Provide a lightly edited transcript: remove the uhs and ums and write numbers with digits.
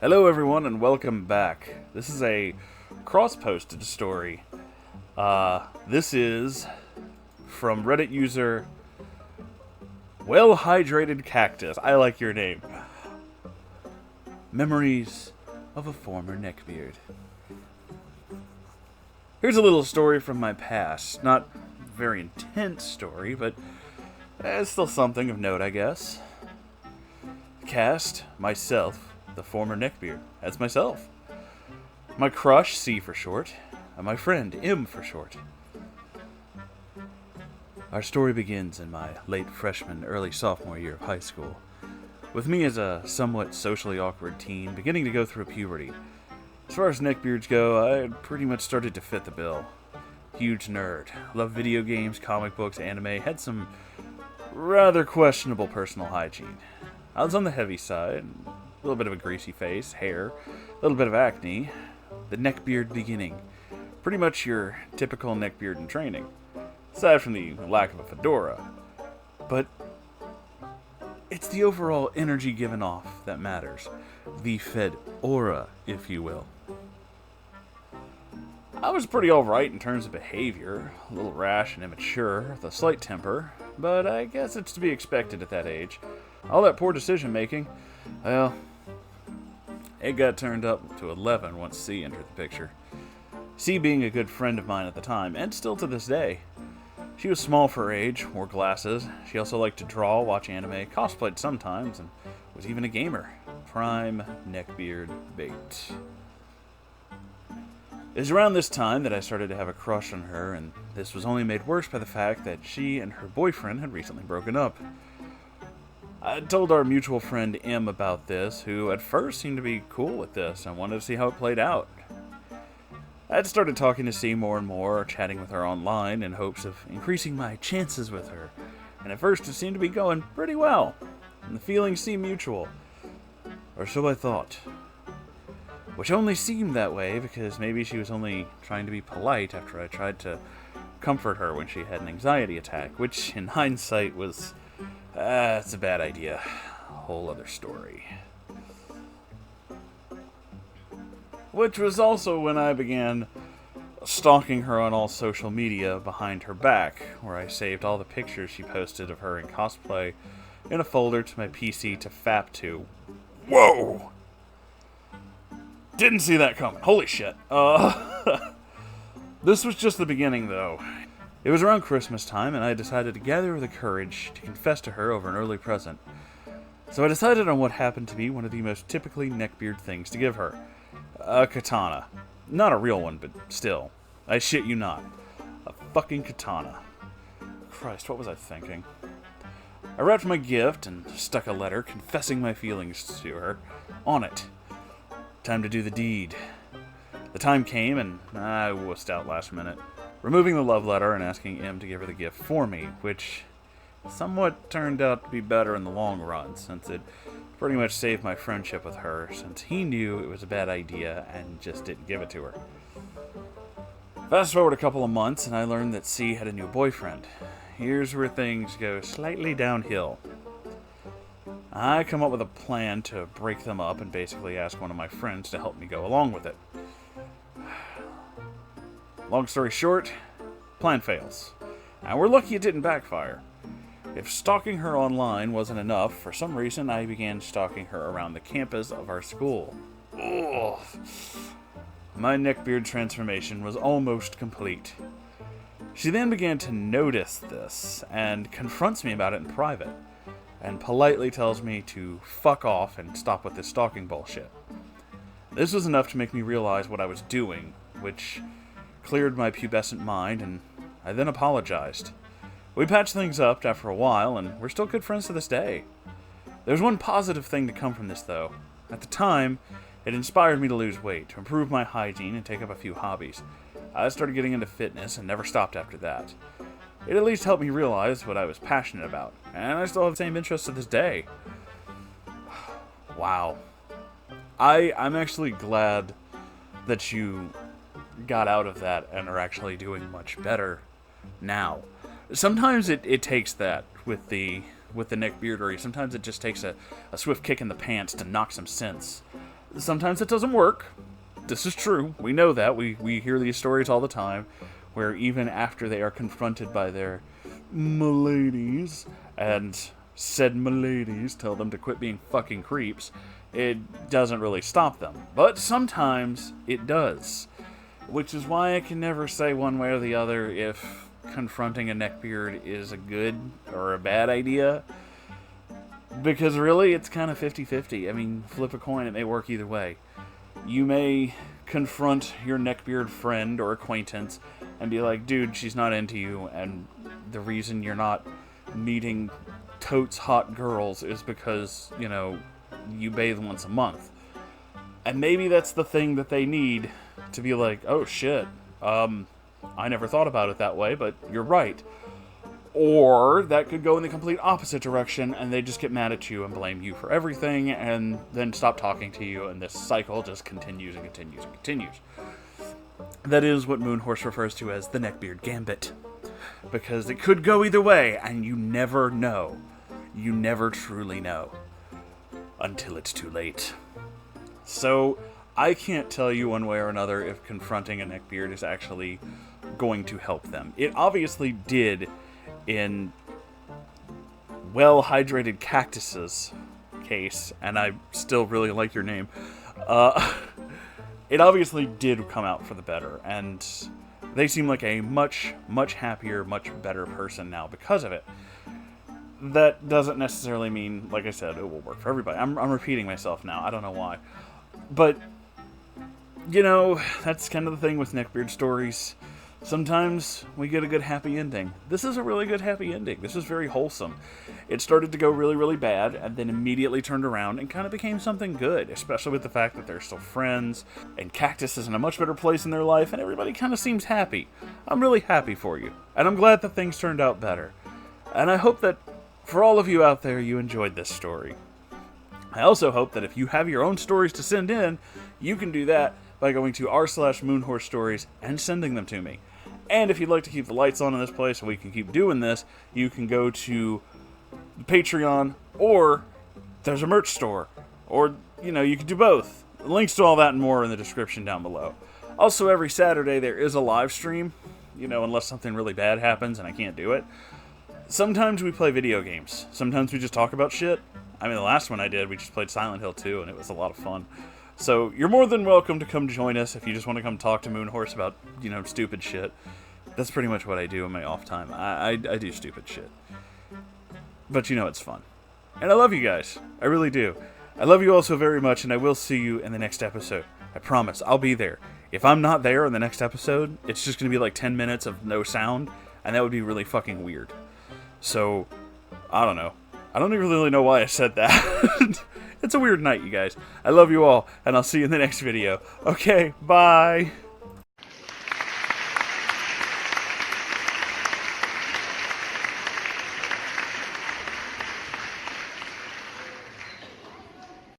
Hello everyone and welcome back. This is a cross-posted story. This is from Reddit user Well-Hydrated Cactus. I like your name. Memories of a former neckbeard. Here's a little story from my past. Not a very intense story, but it's still something of note, I guess. Cast, myself, the former neckbeard. That's myself. My crush, C for short, and my friend, M for short. Our story begins in my late freshman, early sophomore year of high school, with me as a somewhat socially awkward teen beginning to go through puberty. As far as neckbeards go, I had pretty much started to fit the bill. Huge nerd, loved video games, comic books, anime, had some rather questionable personal hygiene. I was on the heavy side, a little bit of a greasy face, hair, a little bit of acne, the neckbeard beginning. Pretty much your typical neckbeard in training, aside from the lack of a fedora. But it's the overall energy given off that matters. The fed aura, if you will. I was pretty alright in terms of behavior, a little rash and immature, with a slight temper, but I guess it's to be expected at that age. All that poor decision making, well, it got turned up to 11 once C entered the picture. C being a good friend of mine at the time, and still to this day. She was small for her age, wore glasses, she also liked to draw, watch anime, cosplayed sometimes, and was even a gamer. Prime neckbeard bait. It was around this time that I started to have a crush on her, and this was only made worse by the fact that she and her boyfriend had recently broken up. I had told our mutual friend M about this, who at first seemed to be cool with this and wanted to see how it played out. I had started talking to C more and more, chatting with her online in hopes of increasing my chances with her, and at first it seemed to be going pretty well, and the feelings seemed mutual. Or so I thought. Which only seemed that way because maybe she was only trying to be polite after I tried to comfort her when she had an anxiety attack, which in hindsight was... it's a bad idea. A whole other story. Which was also when I began stalking her on all social media behind her back, where I saved all the pictures she posted of her in cosplay in a folder to my PC to fap to. Whoa! Didn't see that coming. Holy shit. This was just the beginning, though. It was around Christmas time, and I decided to gather the courage to confess to her over an early present. So I decided on what happened to be one of the most typically neckbeard things to give her. A katana. Not a real one, but still. I shit you not. A fucking katana. Christ, what was I thinking? I wrapped my gift and stuck a letter confessing my feelings to her on it. Time to do the deed. The time came, and I wussed out last minute, removing the love letter and asking M to give her the gift for me, which somewhat turned out to be better in the long run, since it pretty much saved my friendship with her, since he knew it was a bad idea and just didn't give it to her. Fast forward a couple of months, and I learned that C had a new boyfriend. Here's where things go slightly downhill. I come up with a plan to break them up and basically ask one of my friends to help me go along with it. Long story short, plan fails. And we're lucky it didn't backfire. If stalking her online wasn't enough, for some reason I began stalking her around the campus of our school. Ugh. My neckbeard transformation was almost complete. She then began to notice this and confronts me about it in private, and politely tells me to fuck off and stop with this stalking bullshit. This was enough to make me realize what I was doing, which cleared my pubescent mind, and I then apologized. We patched things up after a while, and we're still good friends to this day. There's one positive thing to come from this, though. At the time, it inspired me to lose weight, to improve my hygiene, and take up a few hobbies. I started getting into fitness and never stopped after that. It at least helped me realize what I was passionate about, and I still have the same interests to this day. Wow. I'm actually glad that you got out of that and are actually doing much better now. Sometimes it takes that with the neckbeardery. Sometimes it just takes a swift kick in the pants to knock some sense. Sometimes it doesn't work. This is true. We know that. We hear these stories all the time, where even after they are confronted by their miladies, and said miladies tell them to quit being fucking creeps, it doesn't really stop them. But sometimes it does. Which is why I can never say one way or the other if confronting a neckbeard is a good or a bad idea. Because really, it's kind of 50-50. I mean, flip a coin, it may work either way. You may confront your neckbeard friend or acquaintance and be like, dude, she's not into you, and the reason you're not meeting totes hot girls is because, you know, you bathe once a month. And maybe that's the thing that they need to be like, oh shit, I never thought about it that way, but you're right. Or that could go in the complete opposite direction, and they just get mad at you and blame you for everything, and then stop talking to you, and this cycle just continues and continues and continues. That is what Moonhorse refers to as the Neckbeard Gambit. Because it could go either way, and you never know. You never truly know. Until it's too late. So, I can't tell you one way or another if confronting a neckbeard is actually going to help them. It obviously did in well-hydrated cactuses case, and I still really like your name. It obviously did come out for the better, and they seem like a much, much happier, much better person now because of it. That doesn't necessarily mean, like I said, it will work for everybody. I'm repeating myself now. I don't know why. But, you know, that's kind of the thing with neckbeard stories. Sometimes we get a good happy ending. This is a really good happy ending. This is very wholesome. It started to go really, really bad, and then immediately turned around and kind of became something good, especially with the fact that they're still friends, and Cactus is in a much better place in their life, and everybody kind of seems happy. I'm really happy for you, and I'm glad that things turned out better. And I hope that for all of you out there, you enjoyed this story. I also hope that if you have your own stories to send in, you can do that by going to r/Moonhorse Stories and sending them to me. And if you'd like to keep the lights on in this place so we can keep doing this, you can go to Patreon, or there's a merch store, or, you know, you can do both. Links to all that and more in the description down below. Also, every Saturday there is a live stream, you know, unless something really bad happens and I can't do it. Sometimes we play video games. Sometimes we just talk about shit. I mean, the last one I did, we just played Silent Hill 2, and it was a lot of fun. So, you're more than welcome to come join us if you just want to come talk to Moonhorse about, you know, stupid shit. That's pretty much what I do in my off time. I do stupid shit. But you know it's fun. And I love you guys. I really do. I love you all so very much, and I will see you in the next episode. I promise. I'll be there. If I'm not there in the next episode, it's just going to be like 10 minutes of no sound, and that would be really fucking weird. So, I don't know. I don't even really know why I said that. It's a weird night, you guys. I love you all, and I'll see you in the next video. Okay, bye!